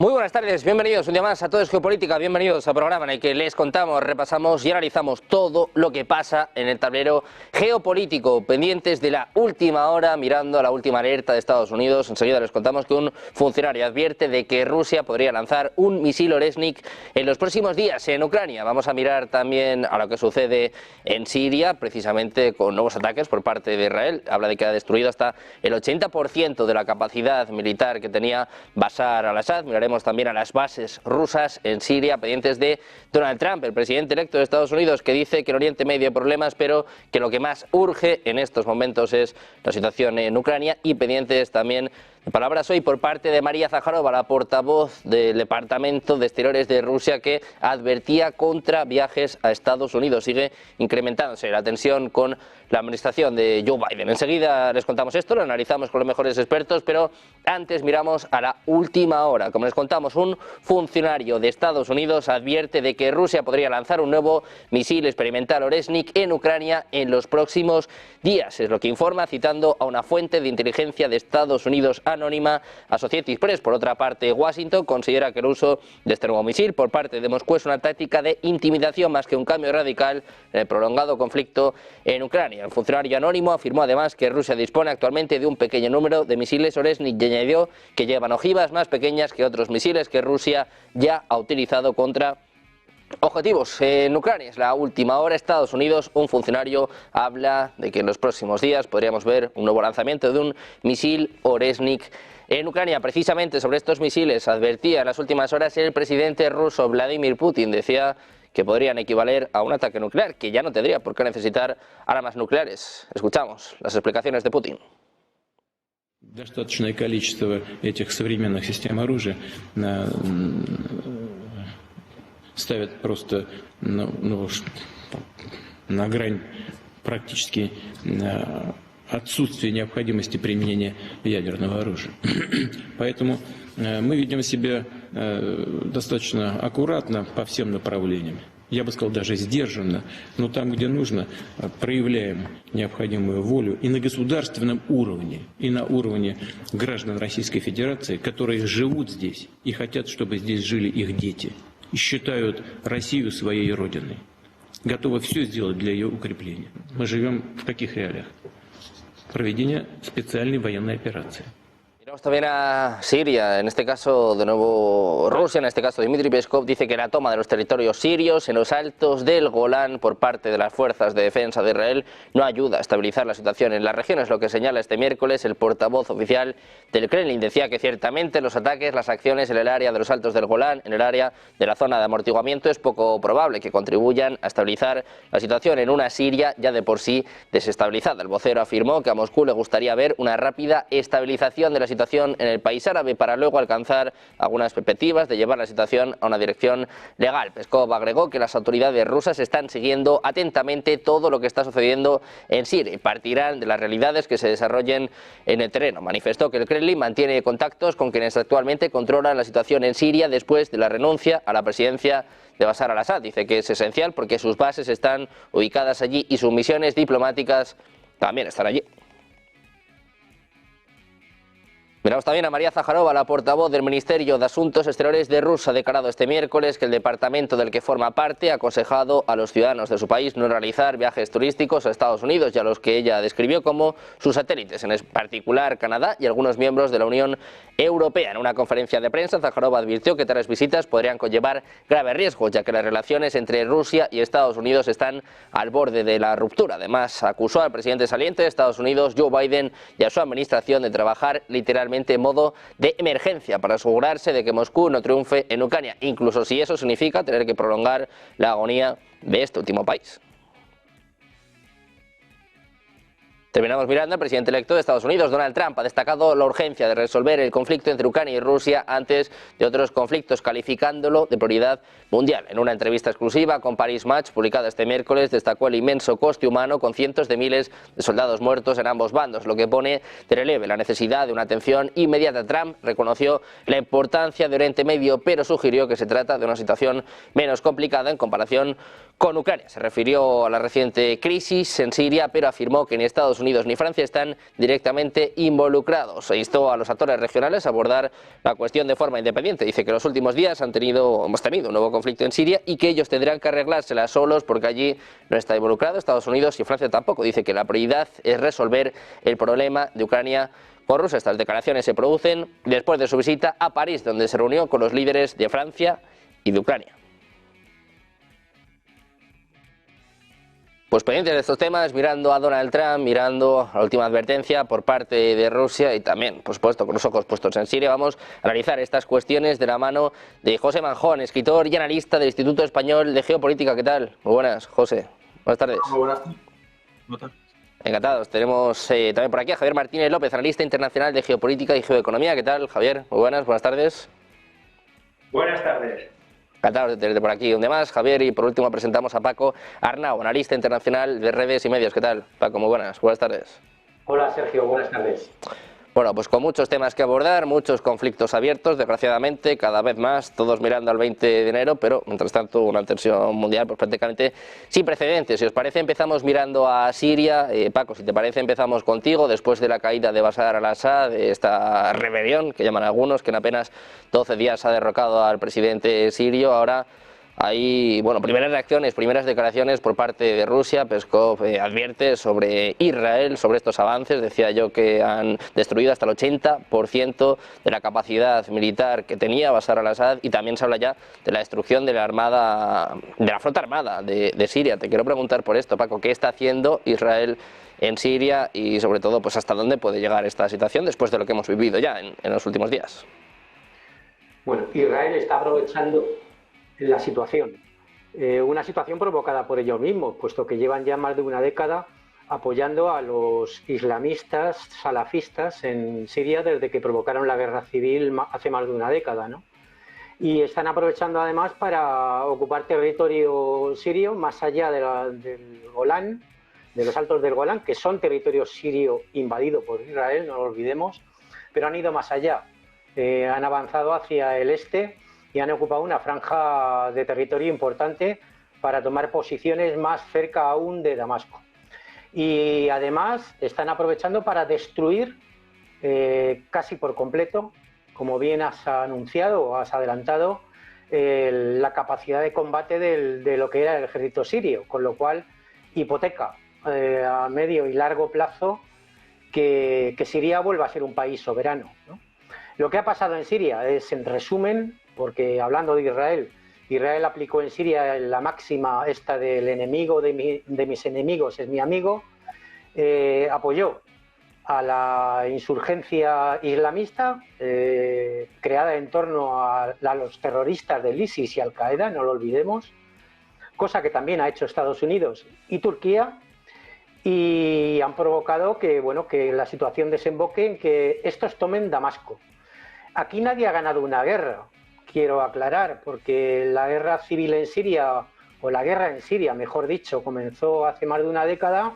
Muy buenas tardes, bienvenidos un día más a Todo es Geopolítica, bienvenidos al programa en el que les contamos, repasamos y analizamos todo lo que pasa en el tablero geopolítico, pendientes de la última hora, mirando a la última alerta de Estados Unidos. Enseguida les contamos que un funcionario advierte de que Rusia podría lanzar un misil Oresnik en los próximos días en Ucrania. Vamos a mirar también a lo que sucede en Siria, precisamente con nuevos ataques por parte de Israel. Habla de que ha destruido hasta el 80% de la capacidad militar que tenía Bashar al-Assad. Miraremos también a las bases rusas en Siria, pendientes de Donald Trump, el presidente electo de Estados Unidos, que dice que en Oriente Medio hay problemas, pero que lo que más urge en estos momentos es la situación en Ucrania, y pendientes también de palabras hoy por parte de María Zakharova, la portavoz del Departamento de Exteriores de Rusia, que advertía contra viajes a Estados Unidos. Sigue incrementándose la tensión con la administración de Joe Biden. Enseguida les contamos esto, lo analizamos con los mejores expertos, pero antes miramos a la última hora. Como les contamos, un funcionario de Estados Unidos advierte de que Rusia podría lanzar un nuevo misil experimental Oresnik en Ucrania en los próximos días. Es lo que informa citando a una fuente de inteligencia de Estados Unidos anónima, Associated Press. Por otra parte, Washington considera que el uso de este nuevo misil por parte de Moscú es una táctica de intimidación más que un cambio radical en el prolongado conflicto en Ucrania. El funcionario anónimo afirmó además que Rusia dispone actualmente de un pequeño número de misiles Oresnik y añadió que llevan ojivas más pequeñas que otros misiles que Rusia ya ha utilizado contra objetivos en Ucrania. Es la última hora. Estados Unidos, un funcionario habla de que en los próximos días podríamos ver un nuevo lanzamiento de un misil Oresnik en Ucrania. Precisamente sobre estos misiles advertía en las últimas horas el presidente ruso Vladimir Putin. Decía que podrían equivaler a un ataque nuclear, que ya no tendría por qué necesitar armas nucleares. Escuchamos las explicaciones de Putin. Достаточное количество этих современных систем оружия ставят просто на грань практически отсутствия необходимости применения ядерного оружия. Поэтому мы ведем себя достаточно аккуратно по всем направлениям. Я бы сказал, даже сдержанно, но там, где нужно, проявляем необходимую волю и на государственном уровне, и на уровне граждан Российской Федерации, которые живут здесь и хотят, чтобы здесь жили их дети, и считают Россию своей родиной. Готовы все сделать для ее укрепления. Мы живем в каких реалиях? Проведение специальной военной операции. Miramos también a Siria, en este caso de nuevo Rusia, en este caso Dmitry Peskov dice que la toma de los territorios sirios en los altos del Golán por parte de las fuerzas de defensa de Israel no ayuda a estabilizar la situación en la región. Es lo que señala este miércoles el portavoz oficial del Kremlin. Decía que ciertamente los ataques, las acciones en el área de los altos del Golán, en el área de la zona de amortiguamiento, es poco probable que contribuyan a estabilizar la situación en una Siria ya de por sí desestabilizada. El vocero afirmó que a Moscú le gustaría ver una rápida estabilización de la situación en el país árabe para luego alcanzar algunas perspectivas de llevar la situación a una dirección legal. Peskov agregó que las autoridades rusas están siguiendo atentamente todo lo que está sucediendo en Siria y partirán de las realidades que se desarrollen en el terreno. Manifestó que el Kremlin mantiene contactos con quienes actualmente controlan la situación en Siria después de la renuncia a la presidencia de Bashar al-Assad. Dice que es esencial porque sus bases están ubicadas allí y sus misiones diplomáticas también están allí. Miramos también a María Zakharova, la portavoz del Ministerio de Asuntos Exteriores de Rusia. Ha declarado este miércoles que el departamento del que forma parte ha aconsejado a los ciudadanos de su país no realizar viajes turísticos a Estados Unidos y a los que ella describió como sus satélites, en particular Canadá y algunos miembros de la Unión Europea. En una conferencia de prensa, Zakharova advirtió que tales visitas podrían conllevar graves riesgos, ya que las relaciones entre Rusia y Estados Unidos están al borde de la ruptura. Además, acusó al presidente saliente de Estados Unidos, Joe Biden, y a su administración de trabajar literalmente en modo de emergencia para asegurarse de que Moscú no triunfe en Ucrania, incluso si eso significa tener que prolongar la agonía de este último país. Terminamos mirando al presidente electo de Estados Unidos, Donald Trump. Ha destacado la urgencia de resolver el conflicto entre Ucrania y Rusia antes de otros conflictos, calificándolo de prioridad mundial. En una entrevista exclusiva con Paris Match, publicada este miércoles, destacó el inmenso coste humano con cientos de miles de soldados muertos en ambos bandos, lo que pone de relieve la necesidad de una atención inmediata. Trump reconoció la importancia de Oriente Medio, pero sugirió que se trata de una situación menos complicada en comparación con Ucrania. Se refirió a la reciente crisis en Siria, pero afirmó que ni Estados Unidos ni Francia están directamente involucrados. Se instó a los actores regionales a abordar la cuestión de forma independiente. Dice que los últimos días hemos tenido un nuevo conflicto en Siria y que ellos tendrán que arreglársela solos porque allí no está involucrado Estados Unidos y Francia tampoco. Dice que la prioridad es resolver el problema de Ucrania con Rusia. Estas declaraciones se producen después de su visita a París, donde se reunió con los líderes de Francia y de Ucrania. Pues pendientes de estos temas, mirando a Donald Trump, mirando a la última advertencia por parte de Rusia y también, por supuesto, con los ojos puestos en Siria, vamos a analizar estas cuestiones de la mano de José Manjón, escritor y analista del Instituto Español de Geopolítica. ¿Qué tal? Muy buenas, José. Buenas tardes. Muy buenas. Encantados. Tenemos también por aquí a Javier Martínez López, analista internacional de Geopolítica y Geoeconomía. ¿Qué tal, Javier? Muy buenas tardes. Buenas tardes. Encantados de tenerte por aquí. ¿Dónde más, Javier? Y por último presentamos a Paco Arnau, analista internacional de redes y medios. ¿Qué tal, Paco? Muy buenas tardes. Hola, Sergio. Buenas tardes. Bueno, pues con muchos temas que abordar, muchos conflictos abiertos, desgraciadamente, cada vez más, todos mirando al 20 de enero, pero mientras tanto una tensión mundial pues prácticamente sin precedentes. Si os parece, empezamos mirando a Siria. Paco, si te parece, empezamos contigo, después de la caída de Bashar al-Assad, de esta rebelión que llaman algunos, que en apenas 12 días ha derrocado al presidente sirio. Ahora hay, bueno, primeras reacciones, primeras declaraciones por parte de Rusia. Peskov advierte sobre Israel, sobre estos avances. Decía yo que han destruido hasta el 80% de la capacidad militar que tenía Bashar al-Assad, y también se habla ya de la destrucción de la armada, de la flota armada de Siria. Te quiero preguntar por esto, Paco, ¿qué está haciendo Israel en Siria y sobre todo pues hasta dónde puede llegar esta situación después de lo que hemos vivido ya en los últimos días? Bueno, Israel está aprovechando la situación, una situación provocada por ellos mismos, puesto que llevan ya más de una década apoyando a los islamistas salafistas en Siria desde que provocaron la guerra civil hace más de una década, ¿no? Y están aprovechando además para ocupar territorio sirio más allá del Golán, de los Altos del Golán, que son territorio sirio invadido por Israel, no lo olvidemos, pero han ido más allá, han avanzado hacia el este y han ocupado una franja de territorio importante para tomar posiciones más cerca aún de Damasco. Y además están aprovechando para destruir casi por completo, como bien has anunciado o has adelantado, la capacidad de combate de lo que era el ejército sirio, con lo cual hipoteca a medio y largo plazo que Siria vuelva a ser un país soberano, ¿no? Lo que ha pasado en Siria es, en resumen, porque hablando de Israel, Israel aplicó en Siria la máxima esta del enemigo de mis enemigos es mi amigo, apoyó a la insurgencia islamista creada en torno a los terroristas del ISIS y Al-Qaeda, no lo olvidemos, cosa que también ha hecho Estados Unidos y Turquía, y han provocado que, bueno, que la situación desemboque en que estos tomen Damasco. Aquí nadie ha ganado una guerra, quiero aclarar, porque la guerra civil en Siria, o la guerra en Siria, mejor dicho, comenzó hace más de una década,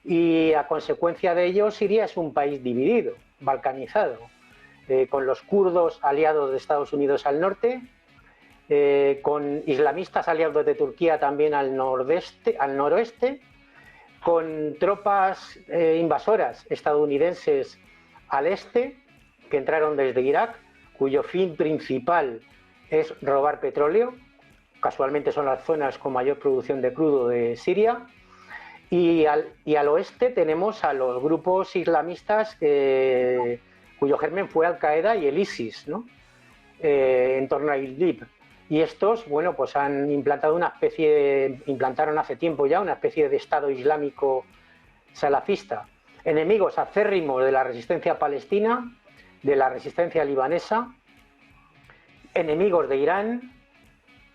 y a consecuencia de ello Siria es un país dividido, balcanizado, con los kurdos aliados de Estados Unidos al norte, con islamistas aliados de Turquía también al noroeste, con tropas invasoras estadounidenses al este, que entraron desde Irak, cuyo fin principal es robar petróleo, casualmente son las zonas con mayor producción de crudo de Siria, y al oeste tenemos a los grupos islamistas cuyo germen fue Al-Qaeda y el ISIS, ¿no? En torno a Idlib. Y estos, bueno, pues han implantado implantaron hace tiempo ya una especie de Estado Islámico salafista, enemigos acérrimos de la resistencia palestina, de la resistencia libanesa, enemigos de Irán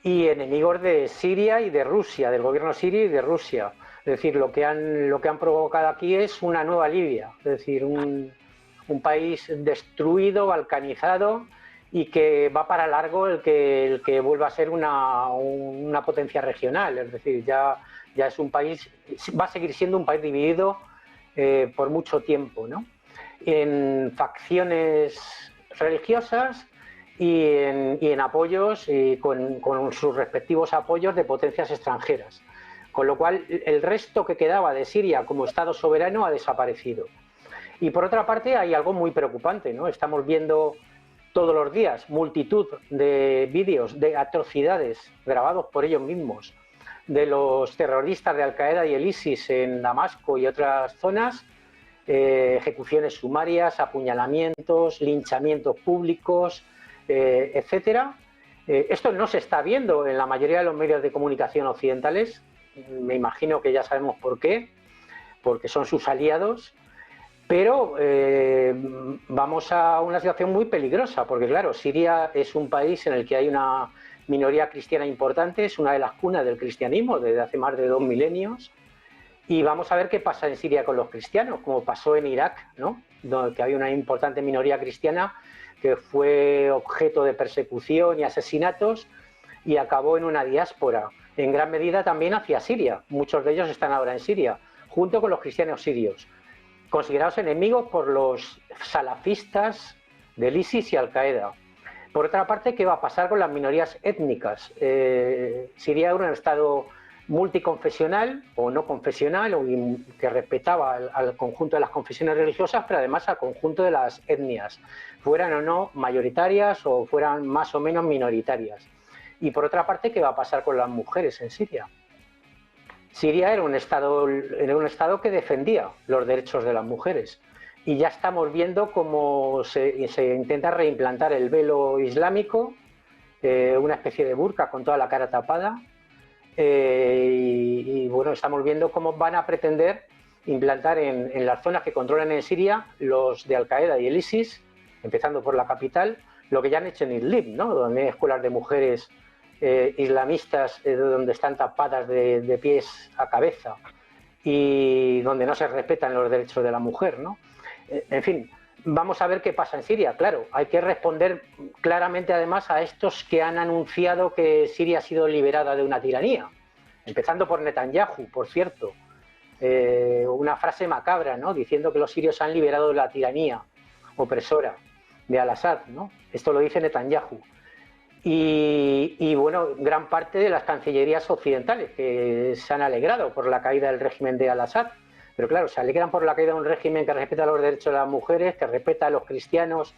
y enemigos de Siria y de Rusia, del gobierno sirio y de Rusia. Es decir, lo que han provocado aquí es una nueva Libia, es decir, un país destruido, balcanizado, y que va para largo el que vuelva a ser una potencia regional. Es decir, ya es un país, va a seguir siendo un país dividido por mucho tiempo, ¿no? En facciones religiosas y en apoyos, y con sus respectivos apoyos de potencias extranjeras. con lo cual el resto que quedaba de Siria como Estado soberano ha desaparecido. Y por otra parte hay algo muy preocupante, ¿no? Estamos viendo todos los días multitud de vídeos de atrocidades grabados por ellos mismos de los terroristas de Al-Qaeda y el ISIS en Damasco y otras zonas, ejecuciones sumarias, apuñalamientos, linchamientos públicos, etcétera. Esto no se está viendo en la mayoría de los medios de comunicación occidentales. Me imagino que ya sabemos por qué, porque son sus aliados. Pero vamos a una situación muy peligrosa, porque claro, Siria es un país en el que hay una minoría cristiana importante, es una de las cunas del cristianismo desde hace más de 2 milenios, y vamos a ver qué pasa en Siria con los cristianos, como pasó en Irak, ¿no? Donde había una importante minoría cristiana que fue objeto de persecución y asesinatos y acabó en una diáspora, en gran medida también hacia Siria. Muchos de ellos están ahora en Siria, junto con los cristianos sirios, considerados enemigos por los salafistas del ISIS y Al-Qaeda. Por otra parte, ¿qué va a pasar con las minorías étnicas? Siria era un estado multiconfesional o no confesional, que respetaba al conjunto de las confesiones religiosas, pero además al conjunto de las etnias, fueran o no mayoritarias o fueran más o menos minoritarias. Y por otra parte, ¿qué va a pasar con las mujeres en Siria? Siria era un estado que defendía los derechos de las mujeres. Y ya estamos viendo cómo se intenta reimplantar el velo islámico, una especie de burka con toda la cara tapada. Y bueno, estamos viendo cómo van a pretender implantar en las zonas que controlan en Siria los de Al-Qaeda y el ISIS, empezando por la capital, lo que ya han hecho en Idlib, ¿no? Donde hay escuelas de mujeres islamistas donde están tapadas de pies a cabeza y donde no se respetan los derechos de la mujer, ¿no? En fin, vamos a ver qué pasa en Siria. Claro, hay que responder claramente además a estos que han anunciado que Siria ha sido liberada de una tiranía, empezando por Netanyahu, por cierto. Una frase macabra, ¿no? Diciendo que los sirios han liberado de la tiranía opresora de Al-Assad, ¿no? Esto lo dice Netanyahu. Y bueno, gran parte de las cancillerías occidentales que se han alegrado por la caída del régimen de Al-Assad. Pero claro, se alegran por la caída de un régimen que respeta los derechos de las mujeres, que respeta a los cristianos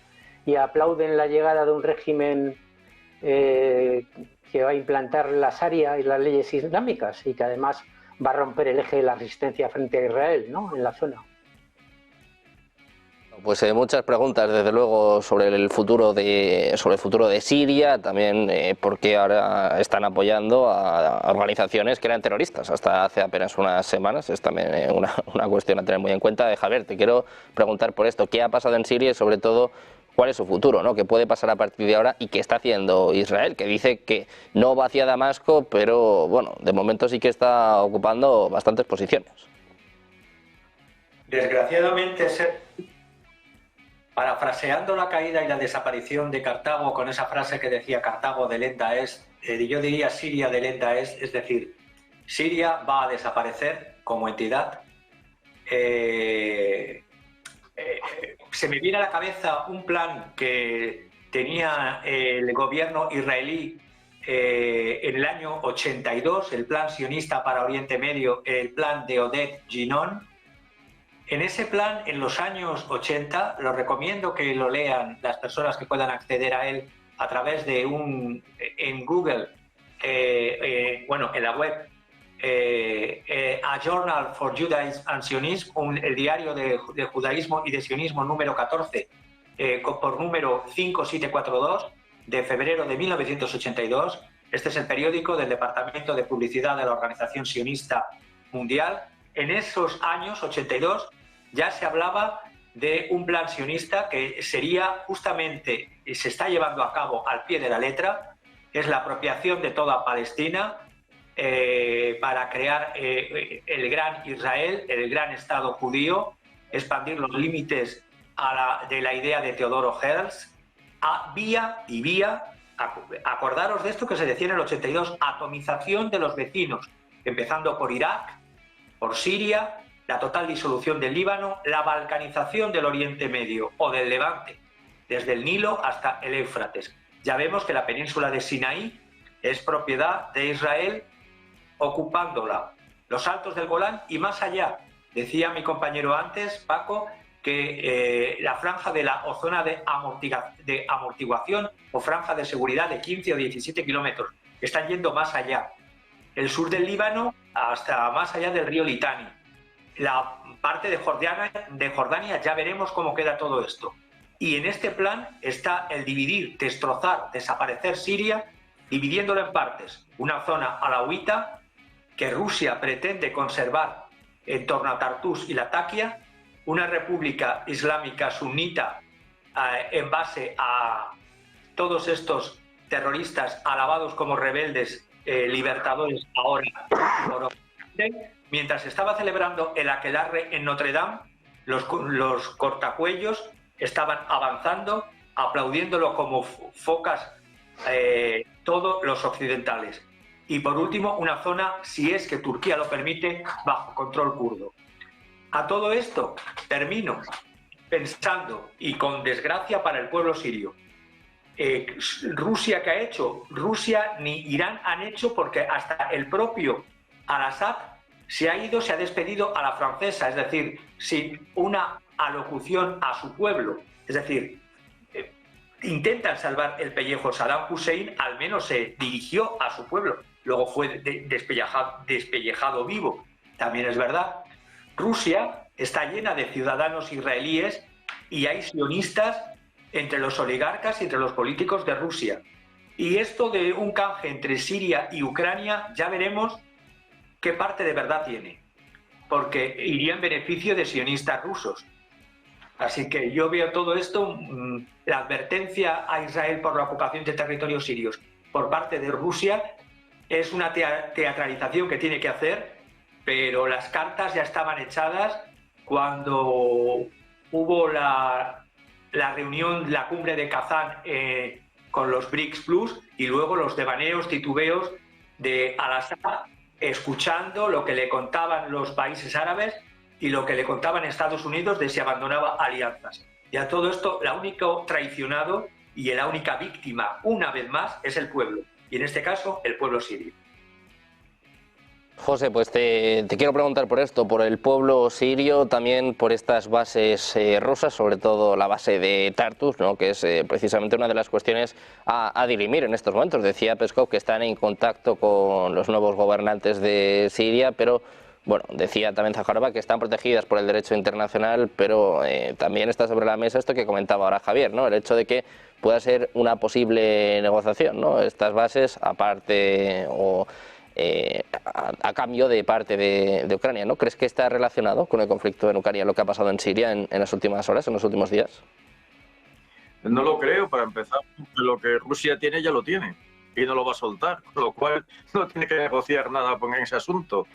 y aplauden la llegada de un régimen que va a implantar la Sharia y las leyes islámicas y que además va a romper el eje de la resistencia frente a Israel, ¿no? En la zona. Pues muchas preguntas, desde luego, sobre el futuro de Siria, también por qué ahora están apoyando a organizaciones que eran terroristas hasta hace apenas unas semanas. Es también una cuestión a tener muy en cuenta. Javier, te quiero preguntar por esto, ¿qué ha pasado en Siria y sobre todo cuál es su futuro, ¿no? ¿Qué puede pasar a partir de ahora y qué está haciendo Israel? Que dice que no va hacia Damasco, pero bueno, de momento sí que está ocupando bastantes posiciones. Desgraciadamente, parafraseando la caída y la desaparición de Cartago con esa frase que decía Cartago de lenta es, yo diría Siria de lenta es decir, Siria va a desaparecer como entidad. Se me viene a la cabeza un plan que tenía el gobierno israelí en el año 82, el plan sionista para Oriente Medio, el plan de Oded Ginon. En ese plan, en los años 80, lo recomiendo que lo lean las personas que puedan acceder a él a través de en Google, en la web, A Journal for Judaism and Zionism, el diario de judaísmo y de sionismo número 14, por número 5742, de febrero de 1982. Este es el periódico del Departamento de Publicidad de la Organización Sionista Mundial. En esos años, 82, ya se hablaba de un plan sionista que sería justamente, y se está llevando a cabo al pie de la letra, es la apropiación de toda Palestina para crear el gran Israel, el gran Estado judío, expandir los límites de la idea de Teodoro Herzl, acordaros de esto que se decía en el 82, atomización de los vecinos, empezando por Irak, por Siria, la total disolución del Líbano, la balcanización del Oriente Medio o del Levante, desde el Nilo hasta el Éufrates. Ya vemos que la península de Sinaí es propiedad de Israel, ocupándola los altos del Golán y más allá. Decía mi compañero antes, Paco, que la franja o zona de amortiguación o franja de seguridad de 15 o 17 kilómetros están yendo más allá. El sur del Líbano hasta más allá del río Litani. La parte de Jordania ya veremos cómo queda todo esto. Y en este plan está el dividir, destrozar, desaparecer Siria, dividiéndolo en partes. Una zona alauita que Rusia pretende conservar en torno a Tartus y Latakia, una república islámica sunita en base a todos estos terroristas alabados como rebeldes libertadores ahora por Occidente. Mientras estaba celebrando el aquelarre en Notre Dame, los cortacuellos estaban avanzando, aplaudiéndolo como focas todos los occidentales. Y por último, una zona, si es que Turquía lo permite, bajo control kurdo. A todo esto termino pensando, y con desgracia para el pueblo sirio, Rusia, ¿qué ha hecho? Rusia ni Irán han hecho, porque hasta el propio Al-Assad se ha ido, se ha despedido a la francesa, es decir, sin una alocución a su pueblo. Es decir, intentan salvar el pellejo. Saddam Hussein al menos se dirigió a su pueblo, luego fue despellejado vivo. También es verdad. Rusia está llena de ciudadanos israelíes y hay sionistas entre los oligarcas y entre los políticos de Rusia. Y esto de un canje entre Siria y Ucrania, ya veremos qué parte de verdad tiene, porque iría en beneficio de sionistas rusos. Así que yo veo todo esto, la advertencia a Israel por la ocupación de territorios sirios por parte de Rusia es una teatralización que tiene que hacer, pero las cartas ya estaban echadas cuando hubo la reunión, la cumbre de Kazán con los BRICS Plus, y luego los devaneos, titubeos de Al-Assad, escuchando lo que le contaban los países árabes y lo que le contaban Estados Unidos de si abandonaba alianzas. Y a todo esto, la única traicionado y la única víctima, una vez más, es el pueblo, y en este caso, el pueblo sirio. José, pues te quiero preguntar por esto, por el pueblo sirio, también por estas bases rusas, sobre todo la base de Tartus, ¿no?, que es precisamente una de las cuestiones a dirimir en estos momentos. Decía Peskov que están en contacto con los nuevos gobernantes de Siria, pero bueno, decía también Zaharova que están protegidas por el derecho internacional, pero también está sobre la mesa esto que comentaba ahora Javier, ¿no?, el hecho de que pueda ser una posible negociación, ¿no?, estas bases aparte o a cambio de parte de Ucrania, ¿no? ¿Crees que está relacionado con el conflicto en Ucrania, lo que ha pasado en Siria en las últimas horas, en los últimos días? No lo creo, para empezar, lo que Rusia tiene ya lo tiene y no lo va a soltar, con lo cual no tiene que negociar nada con ese asunto.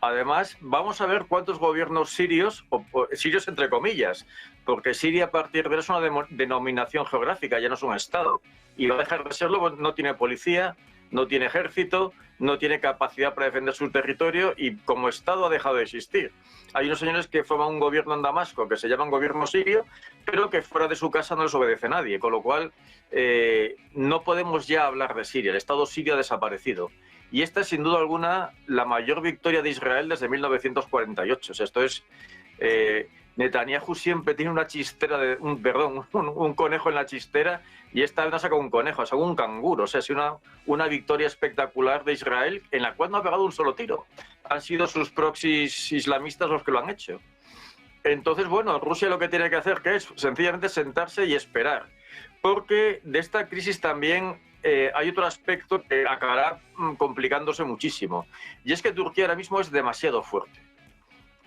Además, vamos a ver cuántos gobiernos sirios, o sirios entre comillas, porque Siria a partir de ahora es una denominación geográfica, ya no es un Estado, y va a dejar de serlo, no tiene policía, no tiene ejército, no tiene capacidad para defender su territorio y como Estado ha dejado de existir. Hay unos señores que forman un gobierno en Damasco que se llaman gobierno sirio, pero que fuera de su casa no les obedece nadie, con lo cual no podemos ya hablar de Siria. El Estado sirio ha desaparecido. Y esta es sin duda alguna la mayor victoria de Israel desde 1948. O sea, esto es... Netanyahu siempre tiene una chistera, un conejo en la chistera, y esta vez no ha sacado un conejo, ha sacado un canguro. O sea, es una victoria espectacular de Israel en la cual no ha pegado un solo tiro. Han sido sus proxies islamistas los que lo han hecho. Entonces, bueno, Rusia lo que tiene que hacer que es sencillamente sentarse y esperar. Porque de esta crisis también hay otro aspecto que acabará complicándose muchísimo. Y es que Turquía ahora mismo es demasiado fuerte.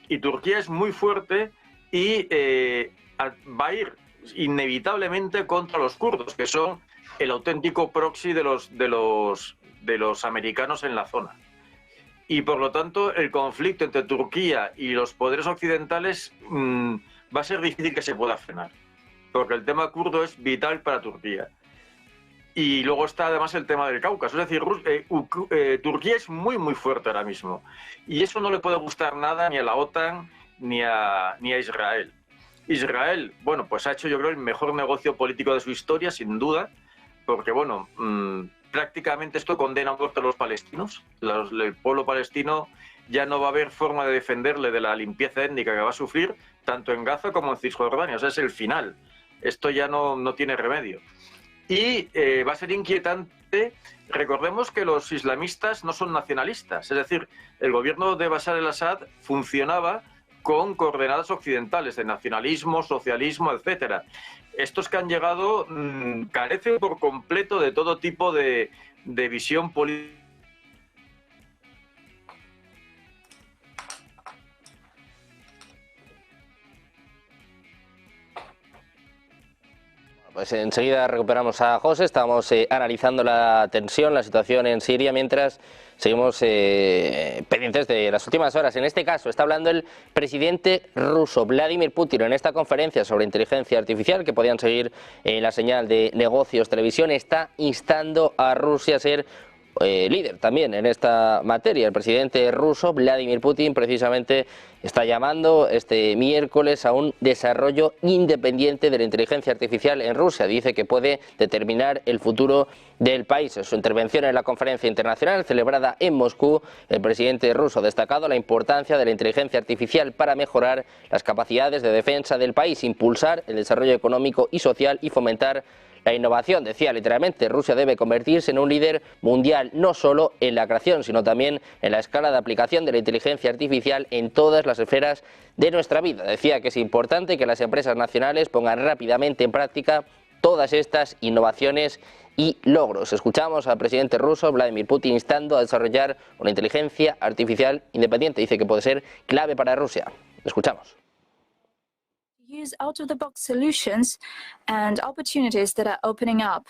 Y Turquía es muy fuerte y va a ir inevitablemente contra los kurdos, que son el auténtico proxy de los americanos en la zona. Y por lo tanto, el conflicto entre Turquía y los poderes occidentales va a ser difícil que se pueda frenar, porque el tema kurdo es vital para Turquía. Y luego está además el tema del Cáucaso, es decir, Turquía es muy muy fuerte ahora mismo, y eso no le puede gustar nada ni a la OTAN ni a Israel. Israel, bueno, pues ha hecho yo creo el mejor negocio político de su historia, sin duda, porque bueno, prácticamente esto condena a muerte a los palestinos. El pueblo palestino ya no va a haber forma de defenderle de la limpieza étnica que va a sufrir, tanto en Gaza como en Cisjordania. O sea, es el final. Esto ya no tiene remedio. Y va a ser inquietante. Recordemos que los islamistas no son nacionalistas. Es decir, el gobierno de Bashar el-Assad funcionaba con coordenadas occidentales de nacionalismo, socialismo, etcétera. Estos que han llegado carecen por completo de todo tipo de visión política. Pues enseguida recuperamos a José. Estamos analizando la tensión, la situación en Siria, mientras seguimos pendientes de las últimas horas. En este caso está hablando el presidente ruso, Vladimir Putin, en esta conferencia sobre inteligencia artificial, que podían seguir la señal de Negocios Televisión. Está instando a Rusia a ser líder también en esta materia. El presidente ruso, Vladimir Putin, precisamente está llamando este miércoles a un desarrollo independiente de la inteligencia artificial en Rusia. Dice que puede determinar el futuro del país. En su intervención en la conferencia internacional celebrada en Moscú, el presidente ruso ha destacado la importancia de la inteligencia artificial para mejorar las capacidades de defensa del país, impulsar el desarrollo económico y social y fomentar la innovación. Decía literalmente, Rusia debe convertirse en un líder mundial, no solo en la creación, sino también en la escala de aplicación de la inteligencia artificial en todas las esferas de nuestra vida. Decía que es importante que las empresas nacionales pongan rápidamente en práctica todas estas innovaciones y logros. Escuchamos al presidente ruso, Vladimir Putin, instando a desarrollar una inteligencia artificial independiente. Dice que puede ser clave para Rusia. Escuchamos. Use out-of-the-box solutions and opportunities that are opening up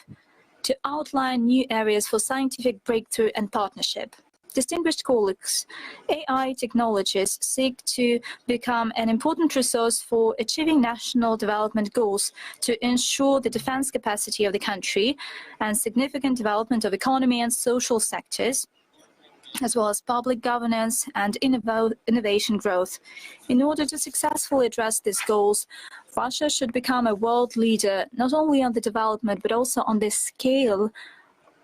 to outline new areas for scientific breakthrough and partnership. Distinguished colleagues, AI technologies seek to become an important resource for achieving national development goals to ensure the defense capacity of the country and significant development of economy and social sectors, as well as public governance and innovation growth. In order to successfully address these goals, Russia should become a world leader, not only on the development, but also on the scale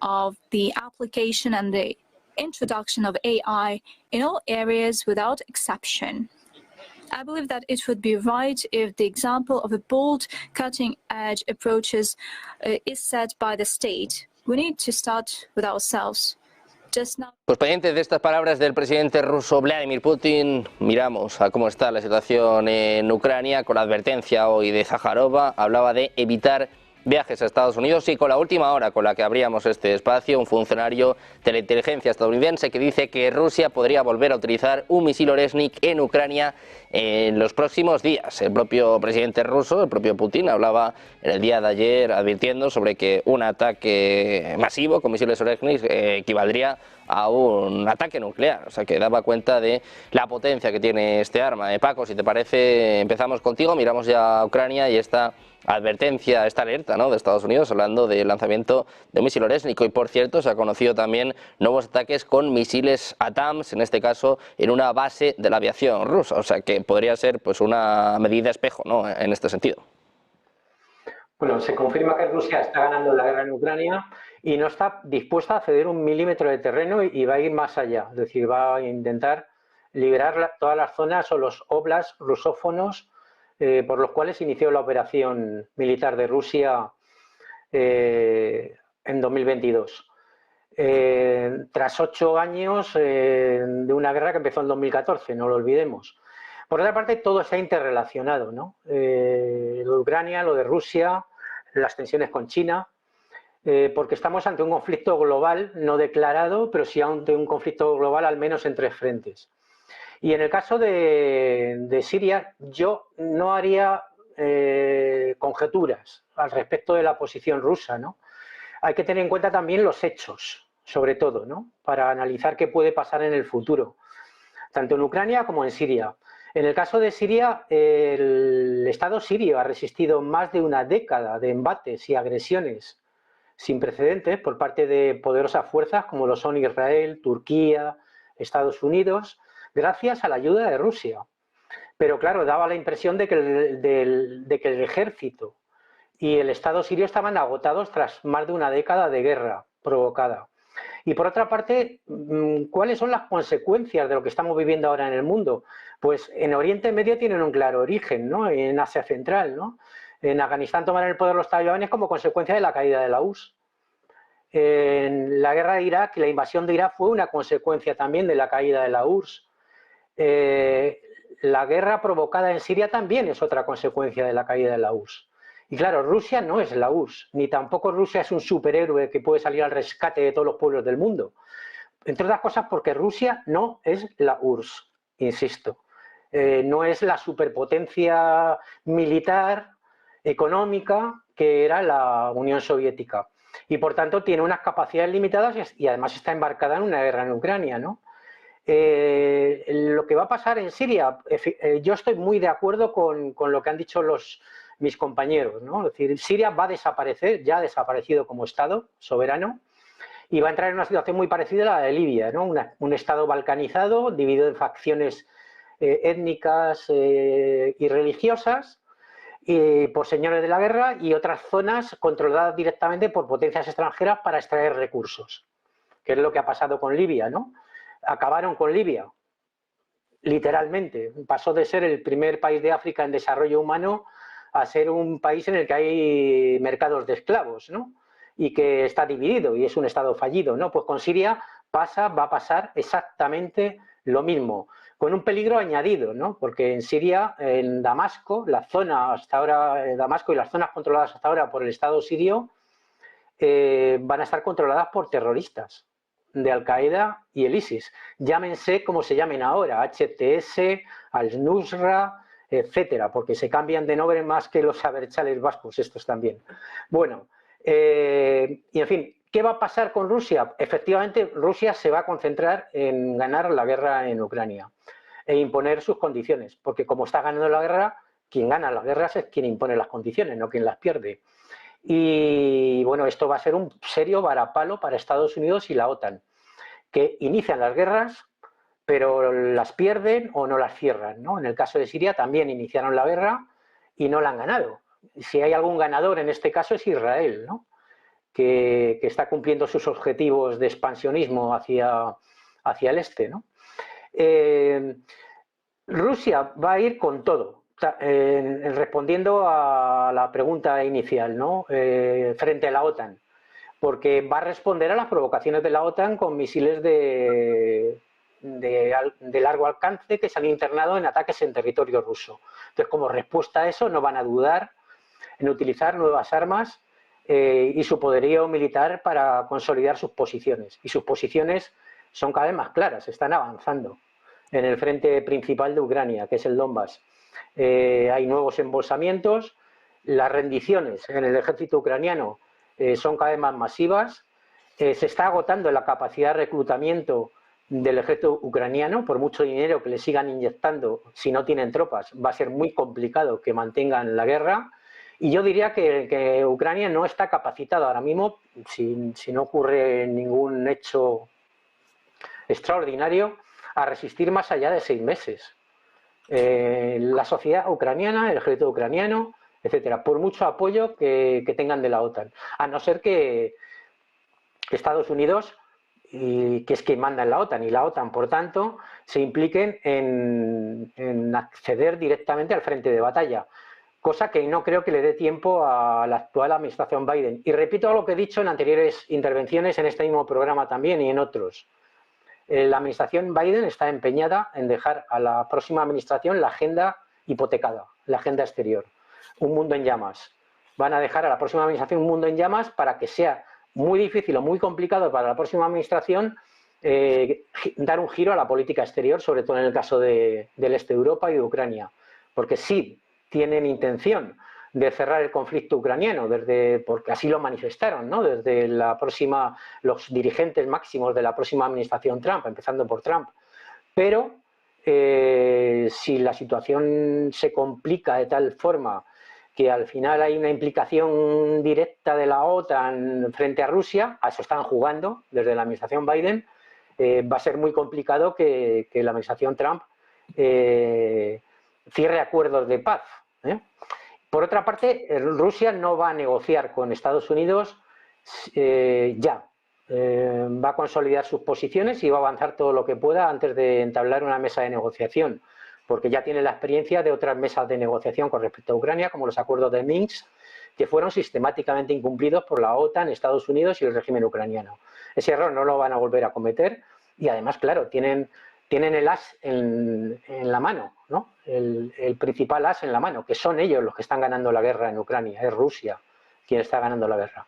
of the application and the introduction of AI in all areas without exception. I believe that it would be right if the example of a bold, cutting-edge approaches is set by the state. We need to start with ourselves. Pues pendientes de estas palabras del presidente ruso Vladimir Putin, miramos a cómo está la situación en Ucrania con la advertencia hoy de Zaharova. Hablaba de evitar viajes a Estados Unidos y con la última hora con la que abríamos este espacio, un funcionario de la inteligencia estadounidense que dice que Rusia podría volver a utilizar un misil Oresnik en Ucrania en los próximos días. El propio presidente ruso, el propio Putin, hablaba en el día de ayer advirtiendo sobre que un ataque masivo con misiles Oresnik equivaldría a un ataque nuclear, o sea que daba cuenta de la potencia que tiene este arma. Paco, si te parece, empezamos contigo, miramos ya a Ucrania y esta advertencia, esta alerta, ¿no?, de Estados Unidos hablando del lanzamiento de un misil Oresnik. Y por cierto, se ha conocido también nuevos ataques con misiles ATAMS, en este caso en una base de la aviación rusa, o sea que podría ser pues una medida espejo, ¿no?, en este sentido. Bueno, se confirma que Rusia está ganando la guerra en Ucrania y no está dispuesta a ceder un milímetro de terreno y va a ir más allá, es decir, va a intentar liberar todas las zonas o los oblasts rusófonos por los cuales inició la operación militar de Rusia en 2022. Tras 8 años de una guerra que empezó en 2014, no lo olvidemos. Por otra parte, todo está interrelacionado, ¿no? Lo de Ucrania, lo de Rusia, las tensiones con China, porque estamos ante un conflicto global no declarado, pero sí ante un conflicto global al menos en 3 frentes. Y en el caso de Siria, yo no haría conjeturas al respecto de la posición rusa, ¿no? Hay que tener en cuenta también los hechos, sobre todo, ¿no?, para analizar qué puede pasar en el futuro, tanto en Ucrania como en Siria. En el caso de Siria, el Estado sirio ha resistido más de una década de embates y agresiones sin precedentes por parte de poderosas fuerzas como lo son Israel, Turquía, Estados Unidos, gracias a la ayuda de Rusia. Pero claro, daba la impresión de que el ejército y el Estado sirio estaban agotados tras más de una década de guerra provocada. Y por otra parte, ¿cuáles son las consecuencias de lo que estamos viviendo ahora en el mundo? Pues en Oriente Medio tienen un claro origen, ¿no? En Asia Central, ¿no? En Afganistán tomaron el poder los talibanes como consecuencia de la caída de la URSS. En la guerra de Irak, la invasión de Irak fue una consecuencia también de la caída de la URSS. La guerra provocada en Siria también es otra consecuencia de la caída de la URSS. Y claro, Rusia no es la URSS, ni tampoco Rusia es un superhéroe que puede salir al rescate de todos los pueblos del mundo. Entre otras cosas porque Rusia no es la URSS, insisto. No es la superpotencia militar, económica, que era la Unión Soviética. Y por tanto tiene unas capacidades limitadas y además está embarcada en una guerra en Ucrania, ¿no? Lo que va a pasar en Siria, yo estoy muy de acuerdo con lo que han dicho mis compañeros, ¿no? Es decir, Siria va a desaparecer, ya ha desaparecido como Estado soberano y va a entrar en una situación muy parecida a la de Libia, ¿no? Un Estado balcanizado, dividido en facciones étnicas y religiosas, por señores de la guerra, y otras zonas controladas directamente por potencias extranjeras para extraer recursos, que es lo que ha pasado con Libia, ¿no? Acabaron con Libia, literalmente. Pasó de ser el primer país de África en desarrollo humano a ser un país en el que hay mercados de esclavos, ¿no? Y que está dividido y es un Estado fallido, ¿no? Pues con Siria va a pasar exactamente lo mismo, con un peligro añadido, ¿no? Porque en Siria, en Damasco, la zona hasta ahora, Damasco y las zonas controladas hasta ahora por el Estado sirio, van a estar controladas por terroristas de Al-Qaeda y el ISIS. Llámense como se llamen ahora, HTS, Al-Nusra, etcétera, porque se cambian de nombre más que los abertzales vascos, estos también. Bueno, y en fin, ¿qué va a pasar con Rusia? Efectivamente, Rusia se va a concentrar en ganar la guerra en Ucrania e imponer sus condiciones, porque como está ganando la guerra, quien gana las guerras es quien impone las condiciones, no quien las pierde. Y bueno, esto va a ser un serio varapalo para Estados Unidos y la OTAN, que inician las guerras, pero las pierden o no las cierran, ¿no? En el caso de Siria también iniciaron la guerra y no la han ganado. Si hay algún ganador en este caso es Israel, ¿no? Que está cumpliendo sus objetivos de expansionismo hacia el este, ¿no? Rusia va a ir con todo, respondiendo a la pregunta inicial, ¿no? Frente a la OTAN, porque va a responder a las provocaciones de la OTAN con misiles de largo alcance que se han internado en ataques en territorio ruso. Entonces, como respuesta a eso, no van a dudar en utilizar nuevas armas y su poderío militar para consolidar sus posiciones. Y sus posiciones son cada vez más claras, están avanzando en el frente principal de Ucrania, que es el Donbass. Hay nuevos embolsamientos, las rendiciones en el ejército ucraniano son cada vez más masivas, se está agotando la capacidad de reclutamiento del ejército ucraniano, por mucho dinero que le sigan inyectando, si no tienen tropas, va a ser muy complicado que mantengan la guerra. Y yo diría que Ucrania no está capacitada ahora mismo, si no ocurre ningún hecho extraordinario, a resistir más allá de 6 meses. La sociedad ucraniana, el ejército ucraniano, etcétera, por mucho apoyo que tengan de la OTAN, a no ser que Estados Unidos, que es quien manda en la OTAN, y la OTAN, por tanto, se impliquen en acceder directamente al frente de batalla, cosa que no creo que le dé tiempo a la actual administración Biden. Y repito lo que he dicho en anteriores intervenciones en este mismo programa también y en otros. La administración Biden está empeñada en dejar a la próxima administración la agenda hipotecada, la agenda exterior, un mundo en llamas. Van a dejar a la próxima administración un mundo en llamas para que sea muy difícil o muy complicado para la próxima administración dar un giro a la política exterior, sobre todo en el caso del este de Europa y de Ucrania, porque sí tienen intención de cerrar el conflicto ucraniano, porque así lo manifestaron, ¿no? Desde los dirigentes máximos de la próxima administración Trump, empezando por Trump. Pero si la situación se complica de tal forma que al final hay una implicación directa de la OTAN frente a Rusia, a eso están jugando desde la administración Biden, va a ser muy complicado que la administración Trump cierre acuerdos de paz. Por otra parte, Rusia no va a negociar con Estados Unidos ya. va a consolidar sus posiciones y va a avanzar todo lo que pueda antes de entablar una mesa de negociación, porque ya tiene la experiencia de otras mesas de negociación con respecto a Ucrania, como los acuerdos de Minsk, que fueron sistemáticamente incumplidos por la OTAN, Estados Unidos y el régimen ucraniano. Ese error no lo van a volver a cometer y además, claro, tienen el as en la mano, ¿no? El principal as en la mano, que son ellos los que están ganando la guerra en Ucrania, es Rusia quien está ganando la guerra.